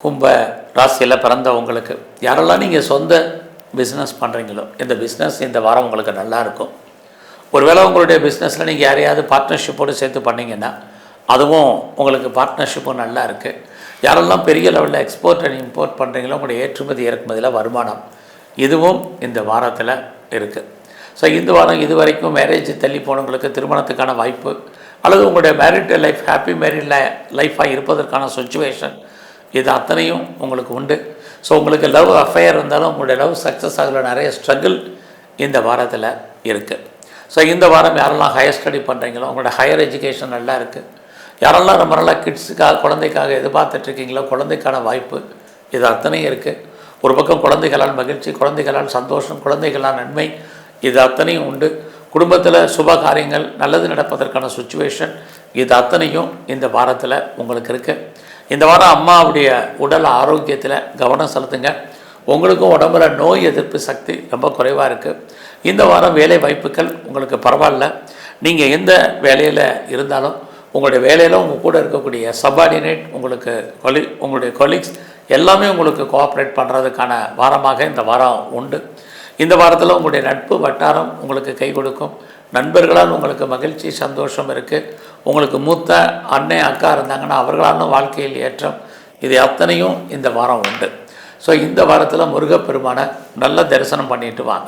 கும்ப ராசியில் பிறந்தவங்களுக்கு யாரெல்லாம் நீங்கள் சொந்த பிஸ்னஸ் பண்ணுறீங்களோ இந்த பிஸ்னஸ் இந்த வாரம் உங்களுக்கு நல்லா இருக்கும். ஒருவேளை உங்களுடைய பிஸ்னஸில் நீங்கள் யாரையாவது பார்ட்னர்ஷிப்போடு சேர்த்து பண்ணிங்கன்னா அதுவும் உங்களுக்கு பார்ட்னர்ஷிப்பும் நல்லா இருக்குது. யாரெல்லாம் பெரிய லெவலில் எக்ஸ்போர்ட் அண்ட் இம்போர்ட் பண்ணுறீங்களோ உங்களுடைய ஏற்றுமதி இறக்குமதியில் வருமானம் இதுவும் இந்த வாரத்தில் இருக்குது. ஸோ இந்த வாரம் இது வரைக்கும் மேரேஜ் தள்ளி போனவங்களுக்கு திருமணத்துக்கான வாய்ப்பு அல்லது உங்களுடைய மேரிட் லைஃப் ஹாப்பி மேரிட் லைஃபாக இருப்பதற்கான சுச்சுவேஷன் இது அத்தனையும் உங்களுக்கு உண்டு. ஸோ உங்களுக்கு லவ் அஃபேர் இருந்தாலும் உங்களுடைய லவ் சக்ஸஸ் ஆகிற நிறைய ஸ்ட்ரகிள் இந்த வாரத்தில் இருக்குது. ஸோ இந்த வாரம் யாரெல்லாம் ஹையர் ஸ்டடி பண்ணுறீங்களோ உங்களோட ஹையர் எஜுகேஷன் நல்லா இருக்குது. யாரெல்லாம் ரொம்ப நல்லா கிட்ஸுக்காக குழந்தைக்காக எதிர்பார்த்துட்ருக்கீங்களோ குழந்தைக்கான வாய்ப்பு இது அத்தனையும் இருக்குது. ஒரு பக்கம் குழந்தைகளால் மகிழ்ச்சி, குழந்தைகளால் சந்தோஷம், குழந்தைகளால் நன்மை இது அத்தனையும் உண்டு. குடும்பத்தில் சுப காரியங்கள் நல்லது நடப்பதற்கான சுச்சுவேஷன் இது அத்தனையும் இந்த வாரத்தில் உங்களுக்கு இருக்குது. இந்த வாரம் அம்மாவுடைய உடல் ஆரோக்கியத்தில் கவனம் செலுத்துங்க. உங்களுக்கும் உடம்புல நோய் எதிர்ப்பு சக்தி ரொம்ப குறைவாக இருக்குது. இந்த வாரம் வேலை வாய்ப்புகள் உங்களுக்கு பரவாயில்ல. நீங்கள் எந்த வேலையில் இருந்தாலும் உங்களுடைய வேலையில் உங்கள் கூட இருக்கக்கூடிய சப்பார்டினேட் உங்களுடைய கொலீக்ஸ் எல்லாமே உங்களுக்கு கோஆப்ரேட் பண்ணுறதுக்கான வாரமாக இந்த வாரம் உண்டு. இந்த வாரத்தில் உங்களுடைய நட்பு வட்டாரம் உங்களுக்கு கை கொடுக்கும். நண்பர்களால் உங்களுக்கு மகிழ்ச்சி சந்தோஷம் இருக்குது. உங்களுக்கு மூத்த அண்ணன் அக்கா இருந்தாங்கன்னா அவர்களாலும் வாழ்க்கையில் ஏற்றம் இது அத்தனையும் இந்த வாரம் உண்டு. ஸோ இந்த வாரத்தில் முருகப்பெருமானை நல்ல தரிசனம் பண்ணிட்டு வாங்க.